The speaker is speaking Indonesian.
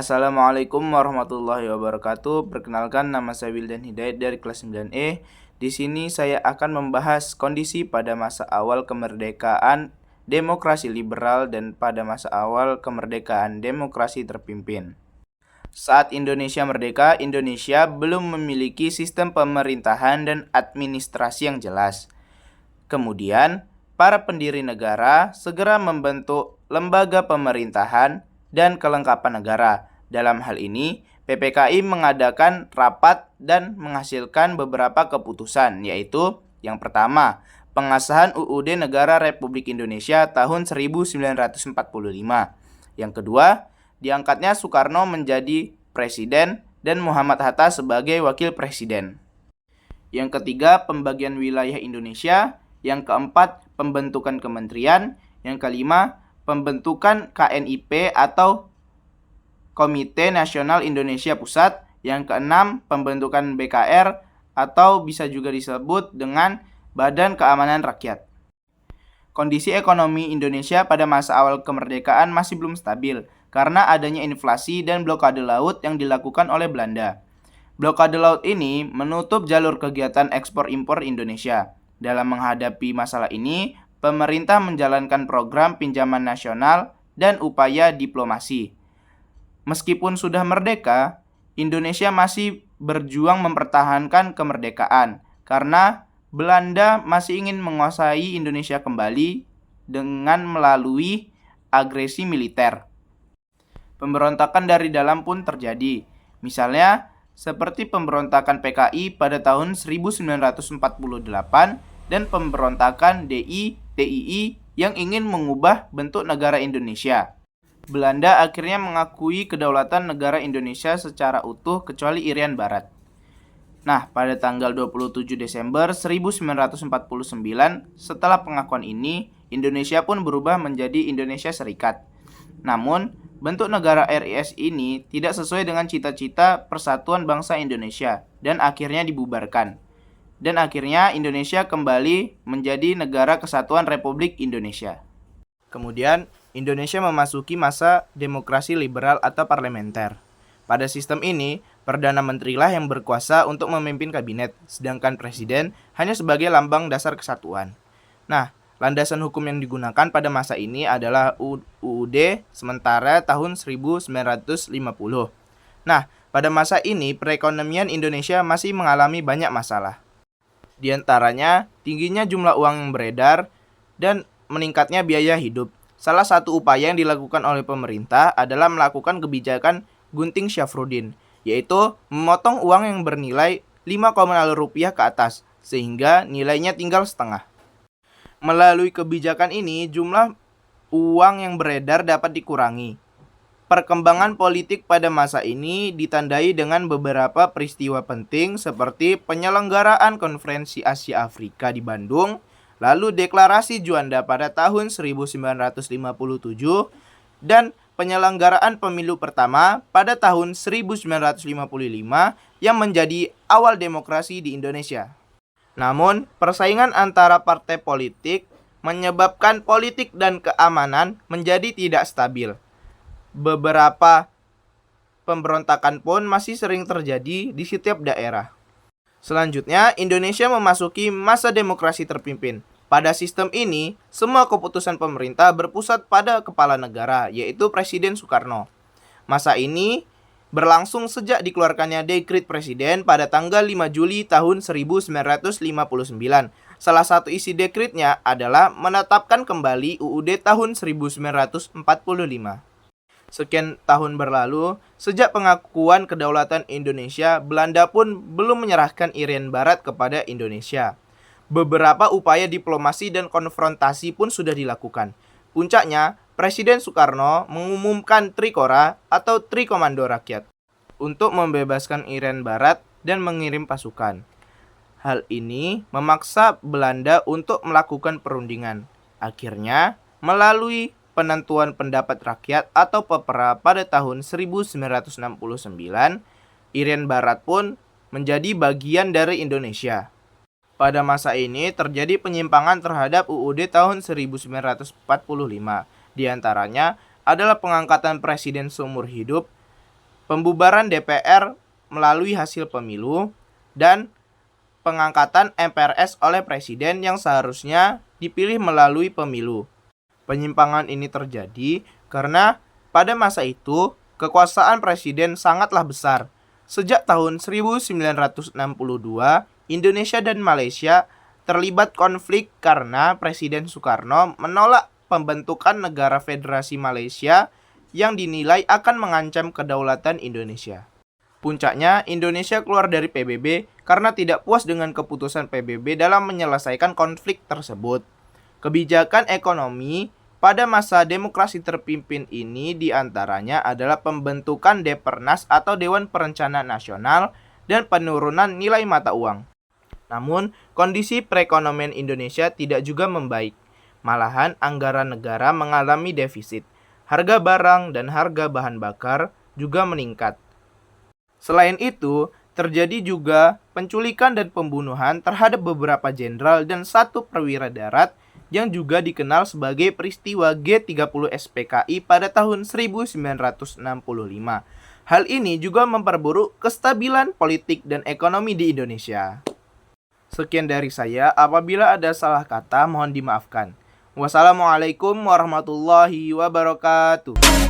Assalamualaikum warahmatullahi wabarakatuh. Perkenalkan, nama saya Wildan Hidayat dari kelas 9E. Di sini saya akan membahas kondisi pada masa awal kemerdekaan demokrasi liberal dan pada masa awal kemerdekaan demokrasi terpimpin. Saat Indonesia merdeka, Indonesia belum memiliki sistem pemerintahan dan administrasi yang jelas. Kemudian, para pendiri negara segera membentuk lembaga pemerintahan dan kelengkapan negara. Dalam hal ini, PPKI mengadakan rapat dan menghasilkan beberapa keputusan, yaitu yang pertama, pengesahan UUD Negara Republik Indonesia tahun 1945. Yang kedua, diangkatnya Soekarno menjadi presiden dan Muhammad Hatta sebagai wakil presiden. Yang ketiga, pembagian wilayah Indonesia. Yang keempat, pembentukan kementerian. Yang kelima, pembentukan KNIP atau Komite Nasional Indonesia Pusat. Yang keenam, pembentukan BKR atau bisa juga disebut dengan Badan Keamanan Rakyat. Kondisi ekonomi Indonesia pada masa awal kemerdekaan masih belum stabil karena adanya inflasi dan blokade laut yang dilakukan oleh Belanda. Blokade laut ini menutup jalur kegiatan ekspor-impor Indonesia. Dalam menghadapi masalah ini, pemerintah menjalankan program pinjaman nasional dan upaya diplomasi. Meskipun sudah merdeka, Indonesia masih berjuang mempertahankan kemerdekaan karena Belanda masih ingin menguasai Indonesia kembali dengan melalui agresi militer. Pemberontakan dari dalam pun terjadi, misalnya seperti pemberontakan PKI pada tahun 1948 dan pemberontakan DI/TII yang ingin mengubah bentuk negara Indonesia. Belanda akhirnya mengakui kedaulatan negara Indonesia secara utuh kecuali Irian Barat. Nah, pada tanggal 27 Desember 1949, setelah pengakuan ini, Indonesia pun berubah menjadi Indonesia Serikat. Namun, bentuk negara RIS ini tidak sesuai dengan cita-cita persatuan bangsa Indonesia dan akhirnya dibubarkan. Dan akhirnya Indonesia kembali menjadi Negara Kesatuan Republik Indonesia. Kemudian, Indonesia memasuki masa demokrasi liberal atau parlementer. Pada sistem ini, Perdana Menteri lah yang berkuasa untuk memimpin kabinet, sedangkan Presiden hanya sebagai lambang dasar kesatuan. Nah, landasan hukum yang digunakan pada masa ini adalah UUD sementara tahun 1950. Nah, pada masa ini perekonomian Indonesia masih mengalami banyak masalah. Di antaranya, tingginya jumlah uang yang beredar dan meningkatnya biaya hidup. Salah satu upaya yang dilakukan oleh pemerintah adalah melakukan kebijakan gunting Syafruddin, yaitu memotong uang yang bernilai Rp5,0 ke atas, sehingga nilainya tinggal setengah. Melalui kebijakan ini, jumlah uang yang beredar dapat dikurangi. Perkembangan politik pada masa ini ditandai dengan beberapa peristiwa penting seperti penyelenggaraan Konferensi Asia Afrika di Bandung, lalu Deklarasi Juanda pada tahun 1957, dan penyelenggaraan pemilu pertama pada tahun 1955 yang menjadi awal demokrasi di Indonesia. Namun, persaingan antara partai politik menyebabkan politik dan keamanan menjadi tidak stabil. Beberapa pemberontakan pun masih sering terjadi di setiap daerah. Selanjutnya, Indonesia memasuki masa demokrasi terpimpin. Pada sistem ini, semua keputusan pemerintah berpusat pada kepala negara, yaitu Presiden Soekarno. Masa ini berlangsung sejak dikeluarkannya Dekret Presiden pada tanggal 5 Juli tahun 1959. Salah satu isi dekretnya adalah menetapkan kembali UUD tahun 1945. Sekian tahun berlalu, sejak pengakuan kedaulatan Indonesia, Belanda pun belum menyerahkan Irian Barat kepada Indonesia. Beberapa upaya diplomasi dan konfrontasi pun sudah dilakukan. Puncaknya, Presiden Soekarno mengumumkan Trikora atau Trikomando Rakyat untuk membebaskan Irian Barat dan mengirim pasukan. Hal ini memaksa Belanda untuk melakukan perundingan. Akhirnya, melalui penentuan pendapat rakyat atau PEPRA pada tahun 1969, Irian Barat pun menjadi bagian dari Indonesia. Pada masa ini terjadi penyimpangan terhadap UUD tahun 1945. Di antaranya adalah pengangkatan presiden seumur hidup pembubaran DPR melalui hasil pemilu, dan pengangkatan MPRS oleh presiden yang seharusnya dipilih melalui pemilu. Penyimpangan ini terjadi karena pada masa itu kekuasaan presiden sangatlah besar. Sejak tahun 1962, Indonesia dan Malaysia terlibat konflik karena Presiden Soekarno menolak pembentukan negara Federasi Malaysia yang dinilai akan mengancam kedaulatan Indonesia. Puncaknya, Indonesia keluar dari PBB karena tidak puas dengan keputusan PBB dalam menyelesaikan konflik tersebut. Kebijakan ekonomi pada masa demokrasi terpimpin ini diantaranya adalah pembentukan Depernas atau Dewan Perencanaan Nasional dan penurunan nilai mata uang. Namun, kondisi perekonomian Indonesia tidak juga membaik. Malahan, anggaran negara mengalami defisit. Harga barang dan harga bahan bakar juga meningkat. Selain itu, terjadi juga penculikan dan pembunuhan terhadap beberapa jenderal dan satu perwira darat yang juga dikenal sebagai peristiwa G30 SPKI pada tahun 1965. Hal ini juga memperburuk kestabilan politik dan ekonomi di Indonesia. Sekian dari saya, apabila ada salah kata mohon dimaafkan. Wassalamualaikum warahmatullahi wabarakatuh.